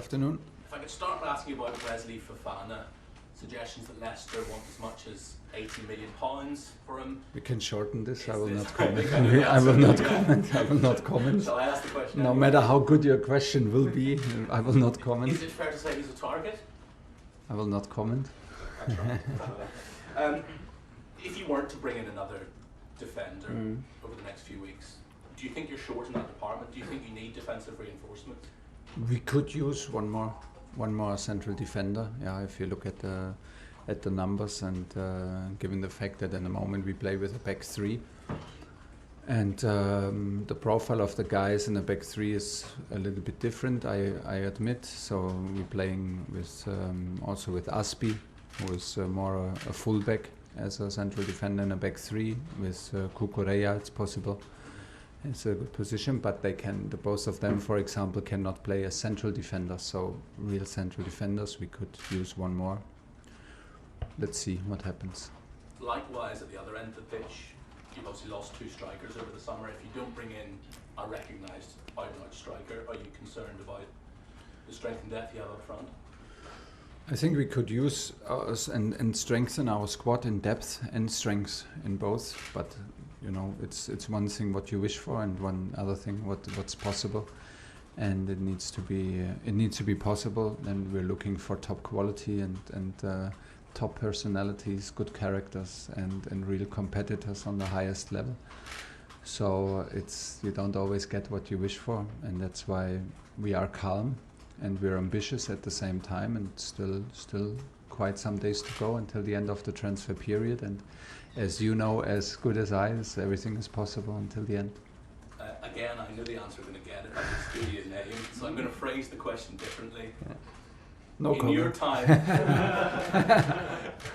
afternoon. If I could start by asking you about Wesley Fofana, suggestions that Leicester want as much as £80 million for him. We can shorten this. I will this not comment. I will not comment. I will not comment. Shall I ask the question? No matter how good your question will be, I will not comment. Is it fair to say he's a target? I will not comment. That's right. If you weren't to bring in another defender over the next few weeks, do you think you're short in that department? Do you think you need defensive reinforcement? We could use one more central defender. Yeah, if you look at the numbers and given the fact that in the moment we play with a back three, and the profile of the guys in the back three is a little bit different, I admit. So we're playing with also with Aspi, who is more a fullback as a central defender in a back three. With Kukureya, it's possible. It's a good position, but both of them, for example, cannot play as central defenders. So real central defenders, we could use one more. Let's see what happens. Likewise, at the other end of the pitch, you've obviously lost two strikers over the summer. If you don't bring in a recognised out-and-out striker, are you concerned about the strength and depth you have up front? I think we could use and strengthen our squad in depth and strength in both, but you know, it's one thing what you wish for and one other thing what's possible, and it needs to be possible. And we're looking for top quality and top personalities, good characters, and real competitors on the highest level. So you don't always get what you wish for, and that's why we are calm and we're ambitious at the same time, and still quite some days to go until the end of the transfer period. And as you know as good as I, everything is possible until the end. Again, I know the answer I'm going to get if I just give you a name, so I'm going to phrase the question differently. Yeah. No in comment. your time,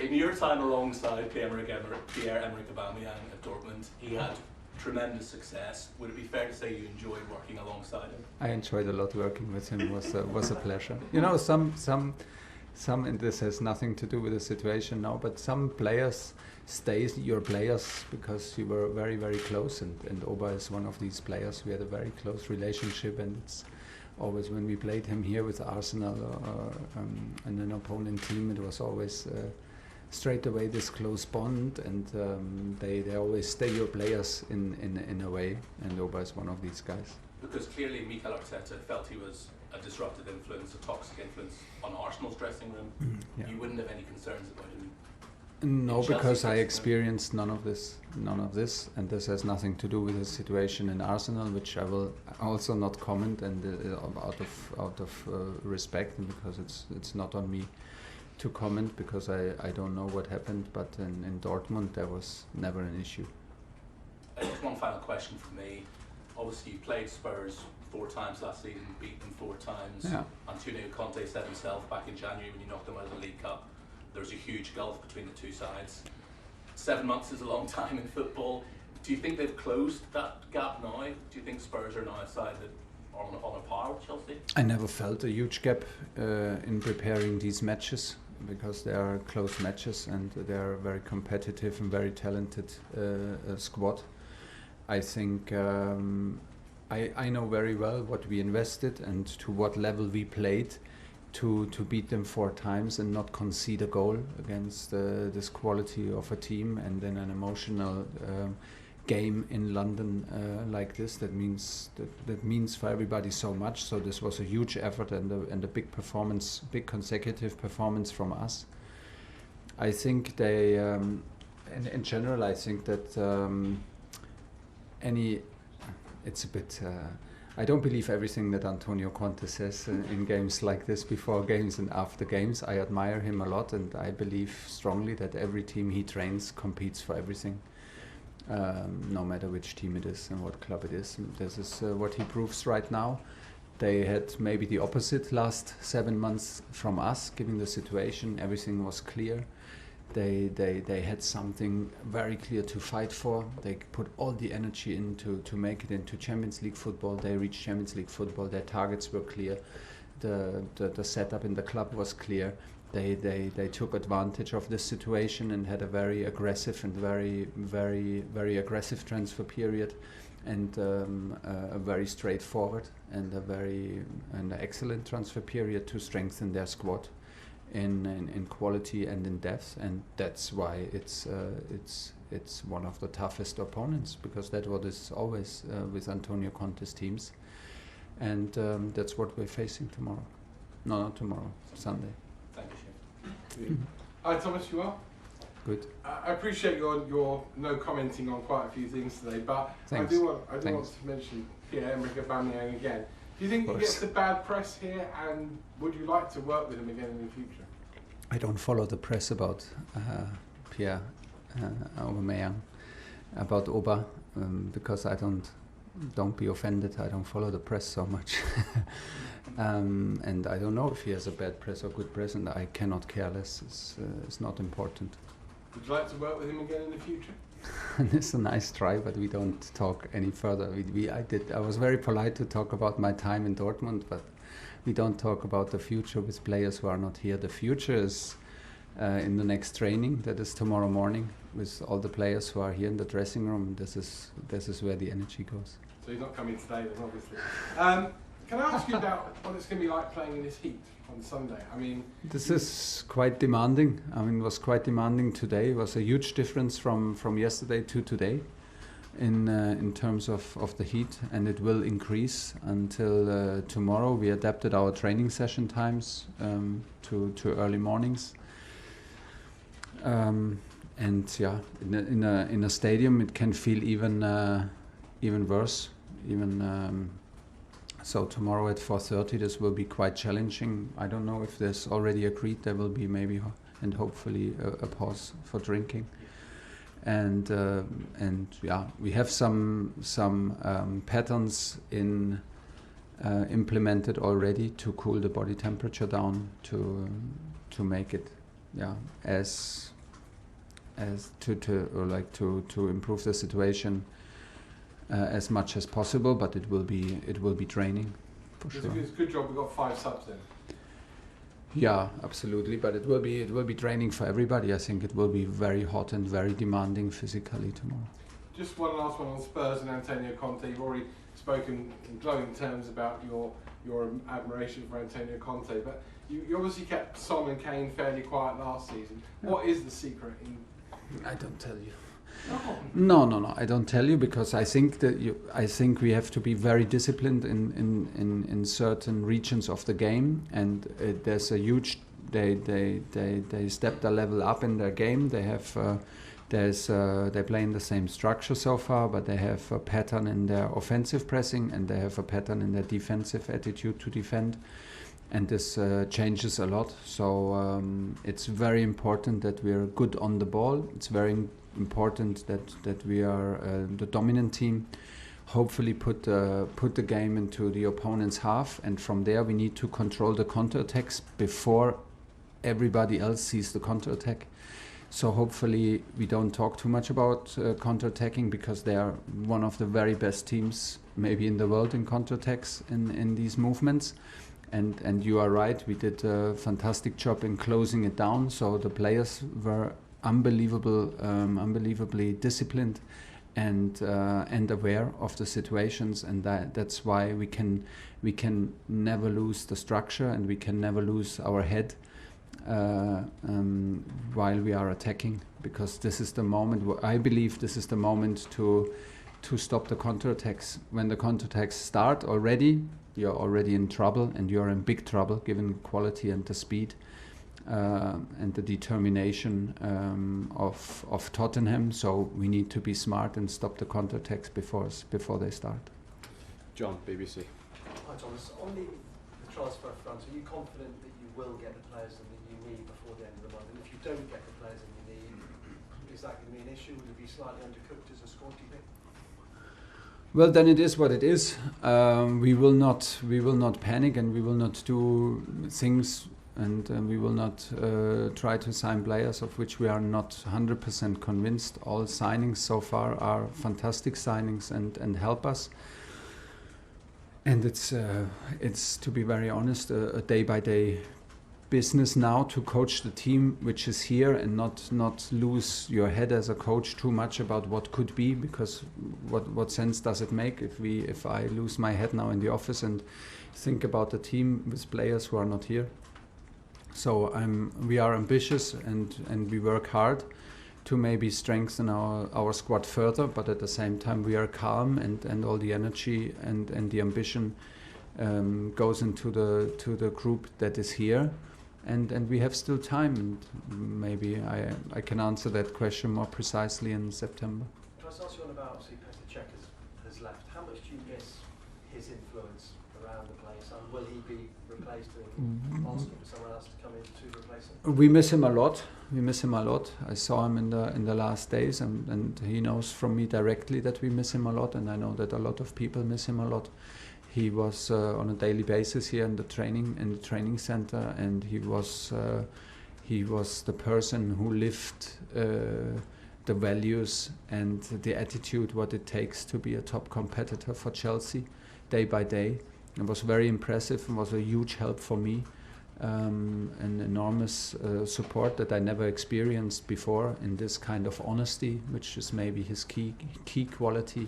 in your time alongside Pierre-Emerick Aubameyang at Dortmund, he had tremendous success. Would it be fair to say you enjoyed working alongside him? I enjoyed a lot working with him. Was a pleasure. You know, some, and this has nothing to do with the situation now, but some players stay your players because you were very, very close, and Oba is one of these players. We had a very close relationship, and it's always when we played him here with Arsenal and an opponent team, it was always straight away this close bond, and they always stay your players in a way, and Oba is one of these guys. Because clearly Mikel Arteta felt he was a disruptive influence, a toxic influence on Arsenal's dressing room. Yeah. You wouldn't have any concerns about him? No, because I experienced none of this, and this has nothing to do with the situation in Arsenal, which I will also not comment, and out of respect, and because it's not on me to comment, because I don't know what happened, but in Dortmund there was never an issue. Just one final question for me. Obviously you played Spurs 4 times last season, beat them 4 times. Yeah. Antonio Conte said himself back in January when you knocked them out of the League Cup, there's a huge gulf between the two sides. 7 months is a long time in football. Do you think they've closed that gap now? Do you think Spurs are now a side that are on a par with Chelsea? I never felt a huge gap in preparing these matches, because they are close matches and they are very competitive and very talented squad. I think I know very well what we invested and to what level we played to beat them 4 times and not concede a goal against this quality of a team, and then an emotional game in London like this that means for everybody so much. So this was a huge effort and a big performance, big consecutive performance from us. I think they in general, I think that it's a bit I don't believe everything that Antonio Conte says in games like this, before games and after games. I admire him a lot, and I believe strongly that every team he trains competes for everything, no matter which team it is and what club it is. And this is what he proves right now. They had maybe the opposite last 7 months from us, given the situation. Everything was clear. They had something very clear to fight for. They put all the energy to make it into Champions League football. They reached Champions League football. Their targets were clear. The setup in the club was clear. They took advantage of this situation and had a very aggressive and very aggressive transfer period. and a very straightforward and an excellent transfer period to strengthen their squad in quality and in depth, and that's why it's one of the toughest opponents, because that's what is always with Antonio Conte's teams, and that's what we're facing tomorrow. No, not tomorrow, Sunday. Thank you, Shane. Hi Thomas, you are? Good. I appreciate your no commenting on quite a few things today, but Thanks. I do want to mention Pierre-Emerick Aubameyang again. Do you think he gets the bad press here, and would you like to work with him again in the future? I don't follow the press about Pierre Aubameyang, about Oba, because I don't be offended. I don't follow the press so much, and I don't know if he has a bad press or good press, and I cannot care less. It's not important. Would you like to work with him again in the future? It's a nice try, but we don't talk any further. I was very polite to talk about my time in Dortmund, but we don't talk about the future with players who are not here. The future is in the next training, that is tomorrow morning, with all the players who are here in the dressing room. This is where the energy goes. So he's not coming today, then, obviously. Can I ask you about what it's going to be like playing in this heat on Sunday? I mean, this is quite demanding. I mean, it was quite demanding today. It was a huge difference from yesterday to today in terms of the heat, and it will increase until tomorrow. We adapted our training session times to early mornings. And yeah, in a stadium it can feel even worse. So tomorrow at 4:30 this will be quite challenging. I don't know if there's already agreed. There will be maybe and hopefully a pause for drinking. And yeah, we have some patterns implemented already to cool the body temperature down to make it to improve the situation as much as possible, but it will be training for sure. It's a good job we've got 5 subs then. Yeah, absolutely, but it will be training for everybody. I think it will be very hot and very demanding physically tomorrow. Just one last one on Spurs and Antonio Conte. You've already spoken in glowing terms about your admiration for Antonio Conte, but you obviously kept Son and Kane fairly quiet last season. What is the secret? I don't tell you. No. No. I don't tell you, because I think we have to be very disciplined in certain regions of the game, and there's a huge. They stepped a level up in their game. They have they play in the same structure so far, but they have a pattern in their offensive pressing, and they have a pattern in their defensive attitude to defend. And this changes a lot, so it's very important that we are good on the ball. It's very important that we are the dominant team. Hopefully put the game into the opponent's half, and from there we need to control the counterattacks before everybody else sees the counterattack. So hopefully we don't talk too much about counterattacking, because they are one of the very best teams maybe in the world in counterattacks in these movements. And you are right, we did a fantastic job in closing it down. So the players were unbelievably disciplined and aware of the situations, and that's why we can never lose the structure, and we can never lose our head while we are attacking, because this is the moment. I believe this is the moment to stop the counterattacks. When the counterattacks start already, you're already in trouble, and you're in big trouble given the quality and the speed and the determination of Tottenham. So we need to be smart and stop the counterattacks before they start. John, BBC. Hi Thomas, on the transfer front, are you confident that you will get the players that you need before the end of the month? And if you don't get the players that you need, is that going to be an issue? Will it be slightly undercooked as a squad, do you think? Well, then it is what it is. We will not panic, and we will not do things, and we will not try to sign players of which we are not 100% convinced. All signings so far are fantastic signings and help us. And it's to be very honest, a day by day business now to coach the team which is here and not lose your head as a coach too much about what could be, because what sense does it make if I lose my head now in the office and think about the team with players who are not here. So we are ambitious and we work hard to maybe strengthen our squad further, but at the same time we are calm and all the energy and the ambition goes into the group that is here, and we have still time, and maybe I can answer that question more precisely in September. Can I ask you one about, obviously Petr Cech has left. How much do you miss his influence around the place, and will he be replaced and asking for someone else to come in to replace him? We miss him a lot. I saw him in the last days, and he knows from me directly that we miss him a lot, and I know that a lot of people miss him a lot. He was on a daily basis here in the training center, and he was the person who lived the values and the attitude, what it takes to be a top competitor for Chelsea day by day. It was very impressive and was a huge help for me, an enormous support that I never experienced before in this kind of honesty, which is maybe his key quality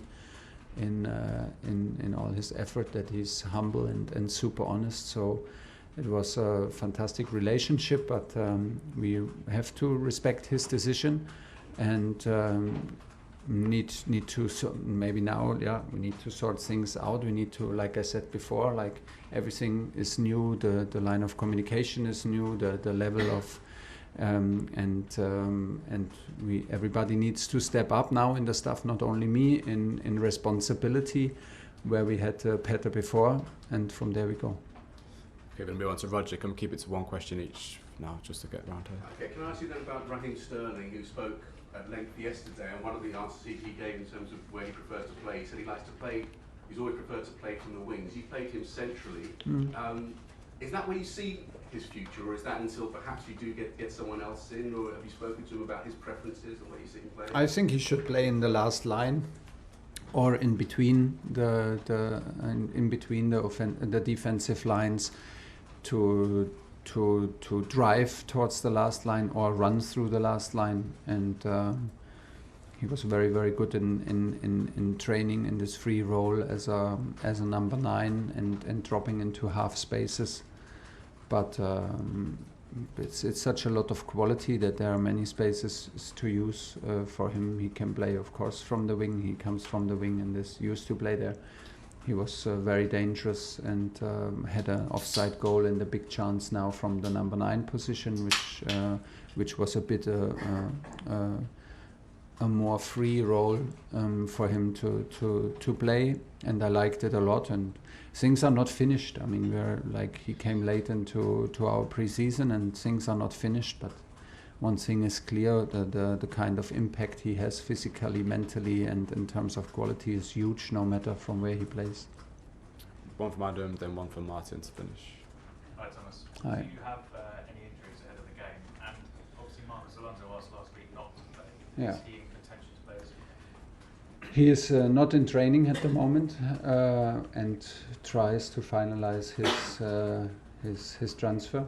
in all his effort, that he's humble and super honest. So it was a fantastic relationship, but we have to respect his decision and need to maybe now we need to sort things out. We need to, like I said before, like everything is new, the line of communication is new, the level of everybody needs to step up now in the stuff, not only me, in responsibility, where we had Petr before, and from there we go. Okay, we're going to move on to Roger. Can we keep it to one question each now, just to get around here? Okay, can I ask you then about Raheem Sterling, who spoke at length yesterday, and one of the answers he gave in terms of where he prefers to play, he said he likes to play, he's always preferred to play from the wings. You played him centrally. Is that where you see his future, or is that until perhaps you do get someone else in, or have you spoken to him about his preferences and where you see him playing? I think he should play in the last line, or in between the defensive lines, to drive towards the last line or run through the last line. And he was very, very good in training in this free role as a number 9 and dropping into half spaces. But it's such a lot of quality that there are many spaces to use for him. He can play, of course, from the wing. He comes from the wing and is used to play there. He was very dangerous and had an offside goal and a big chance now from the number 9 position, which was a bit a more free role for him to play, and I liked it a lot. And things are not finished. I mean, he came late into our pre-season, and things are not finished. But one thing is clear: the kind of impact he has physically, mentally, and in terms of quality is huge, no matter from where he plays. One from Adam, then one from Martin to finish. Hi Thomas. Hi. Do you have any injuries ahead of the game? And obviously Marcus Alonso asked last week not to play. Yeah. Is he in contention to play this weekend? He is not in training at the moment and tries to finalize his transfer.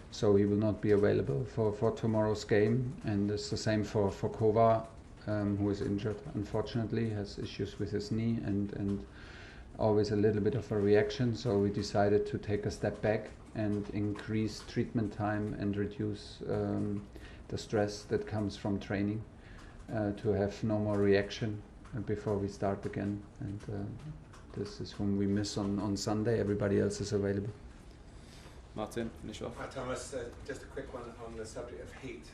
So he will not be available for tomorrow's game. And it's the same for Kova, who is injured, unfortunately, has issues with his knee and always a little bit of a reaction. So we decided to take a step back and increase treatment time and reduce the stress that comes from training to have no more reaction before we start again. And this is whom we miss on Sunday. Everybody else is available. Martin, finish off. Hi Thomas, just a quick one on the subject of heat.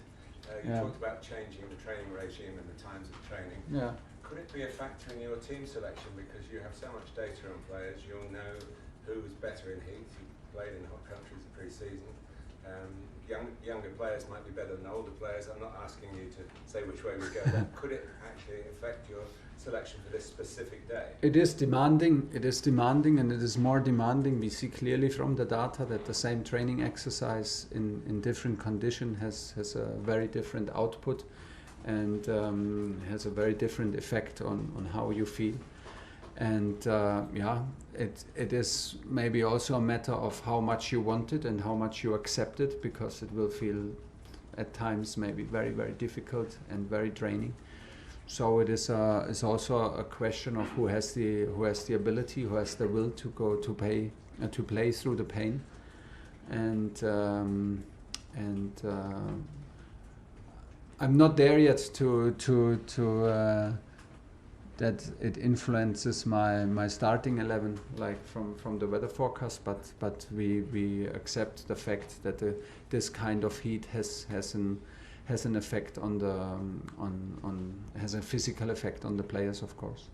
You talked about changing the training regime and the times of training. Yeah. Could it be a factor in your team selection, because you have so much data on players, you'll know who's better in heat? You played in hot countries pre-season. Younger players might be better than older players. I'm not asking you to say which way we go, but could it actually affect your selection for this specific day? It is demanding, and it is more demanding. We see clearly from the data that the same training exercise in different conditions has a very different output and has a very different effect on how you feel. And it is maybe also a matter of how much you want it and how much you accept it, because it will feel at times maybe very, very difficult and very draining. So it is it's also a question of who has the ability, who has the will to go to play through the pain, and I'm not there yet to that it influences my starting 11 like from the weather forecast, but we accept the fact that this kind of heat has an effect on the has a physical effect on the players, of course.